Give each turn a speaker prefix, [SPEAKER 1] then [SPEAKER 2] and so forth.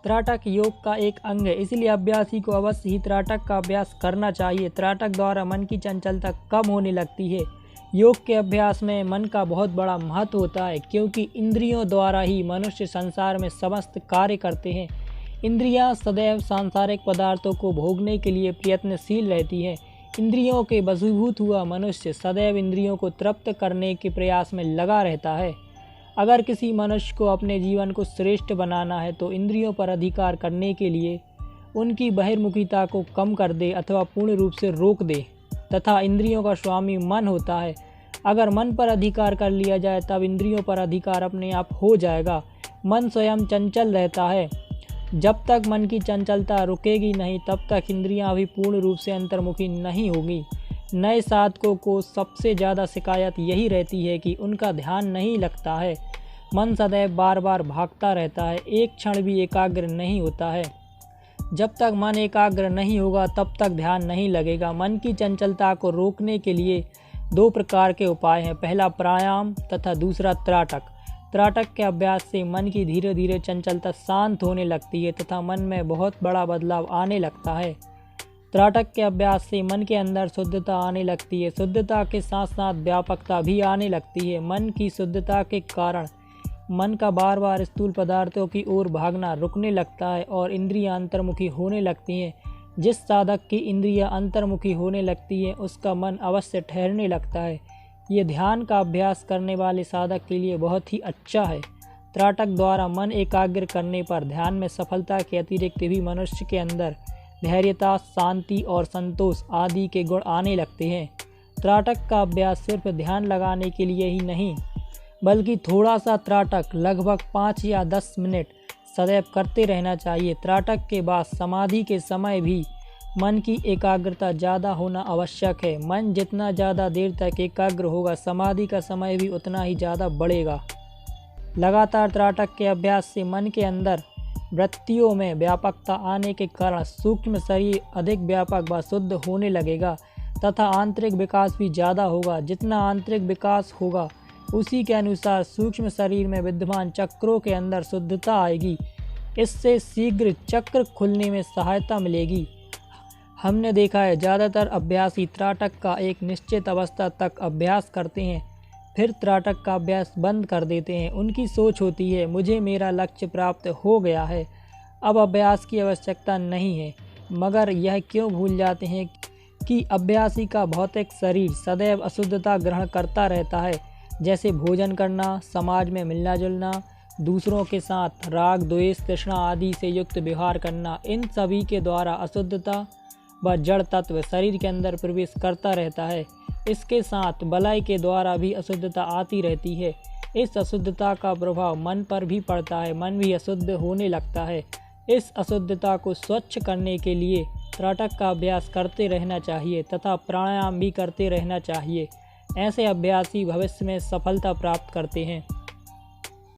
[SPEAKER 1] त्राटक योग का एक अंग है, इसलिए अभ्यासी को अवश्य ही त्राटक का अभ्यास करना चाहिए। त्राटक द्वारा मन की चंचलता कम होने लगती है। योग के अभ्यास में मन का बहुत बड़ा महत्व होता है, क्योंकि इंद्रियों द्वारा ही मनुष्य संसार में समस्त कार्य करते हैं। इंद्रियां सदैव सांसारिक पदार्थों को भोगने के लिए प्रयत्नशील रहती हैं। इंद्रियों के वशीभूत हुआ मनुष्य सदैव इंद्रियों को तृप्त करने के प्रयास में लगा रहता है। अगर किसी मनुष्य को अपने जीवन को श्रेष्ठ बनाना है तो इंद्रियों पर अधिकार करने के लिए उनकी बहिर्मुखीता को कम कर दे अथवा पूर्ण रूप से रोक दे, तथा इंद्रियों का स्वामी मन होता है। अगर मन पर अधिकार कर लिया जाए तब इंद्रियों पर अधिकार अपने आप हो जाएगा। मन स्वयं चंचल रहता है। जब तक मन की चंचलता रुकेगी नहीं तब तक इंद्रियां भी पूर्ण रूप से अंतर्मुखी नहीं होगी। नए साधकों को सबसे ज़्यादा शिकायत यही रहती है कि उनका ध्यान नहीं लगता है। मन सदैव बार बार भागता रहता है, एक क्षण भी एकाग्र नहीं होता है। जब तक मन एकाग्र नहीं होगा तब तक ध्यान नहीं लगेगा। मन की चंचलता को रोकने के लिए 2 प्रकार के उपाय हैं, पहला प्राणायाम तथा दूसरा त्राटक। त्राटक के अभ्यास से मन की धीरे धीरे चंचलता शांत होने लगती है तथा मन में बहुत बड़ा बदलाव आने लगता है। त्राटक के अभ्यास से मन के अंदर शुद्धता आने लगती है। शुद्धता के साथ साथ व्यापकता भी आने लगती है। मन की शुद्धता के कारण मन का बार बार स्थूल पदार्थों की ओर भागना रुकने लगता है और इंद्रियां अंतर्मुखी होने लगती हैं। जिस साधक की इंद्रियां अंतर्मुखी होने लगती हैं उसका मन अवश्य ठहरने लगता है। ये ध्यान का अभ्यास करने वाले साधक के लिए बहुत ही अच्छा है। त्राटक द्वारा मन एकाग्र करने पर ध्यान में सफलता के अतिरिक्त भी मनुष्य के अंदर धैर्यता, शांति और संतोष आदि के गुण आने लगते हैं। त्राटक का अभ्यास सिर्फ ध्यान लगाने के लिए ही नहीं, बल्कि थोड़ा सा त्राटक लगभग 5 या 10 मिनट सदैव करते रहना चाहिए। त्राटक के बाद समाधि के समय भी मन की एकाग्रता ज़्यादा होना आवश्यक है। मन जितना ज़्यादा देर तक एकाग्र होगा, समाधि का समय भी उतना ही ज़्यादा बढ़ेगा। लगातार त्राटक के अभ्यास से मन के अंदर वृत्तियों में व्यापकता आने के कारण सूक्ष्म शरीर अधिक व्यापक व शुद्ध होने लगेगा तथा आंतरिक विकास भी ज़्यादा होगा। जितना आंतरिक विकास होगा उसी के अनुसार सूक्ष्म शरीर में विद्यमान चक्रों के अंदर शुद्धता आएगी। इससे शीघ्र चक्र खुलने में सहायता मिलेगी। हमने देखा है ज़्यादातर अभ्यासी त्राटक का एक निश्चित अवस्था तक अभ्यास करते हैं, फिर त्राटक का अभ्यास बंद कर देते हैं। उनकी सोच होती है, मुझे मेरा लक्ष्य प्राप्त हो गया है, अब अभ्यास की आवश्यकता नहीं है। मगर यह क्यों भूल जाते हैं कि अभ्यासी का भौतिक शरीर सदैव अशुद्धता ग्रहण करता रहता है, जैसे भोजन करना, समाज में मिलना जुलना, दूसरों के साथ राग द्वेष तृष्णा आदि से युक्त व्यवहार करना। इन सभी के द्वारा अशुद्धता व जड़ तत्व शरीर के अंदर प्रवेश करता रहता है। इसके साथ बलय के द्वारा भी अशुद्धता आती रहती है। इस अशुद्धता का प्रभाव मन पर भी पड़ता है, मन भी अशुद्ध होने लगता है। इस अशुद्धता को स्वच्छ करने के लिए त्राटक का अभ्यास करते रहना चाहिए तथा प्राणायाम भी करते रहना चाहिए। ऐसे अभ्यासी भविष्य में सफलता प्राप्त करते हैं।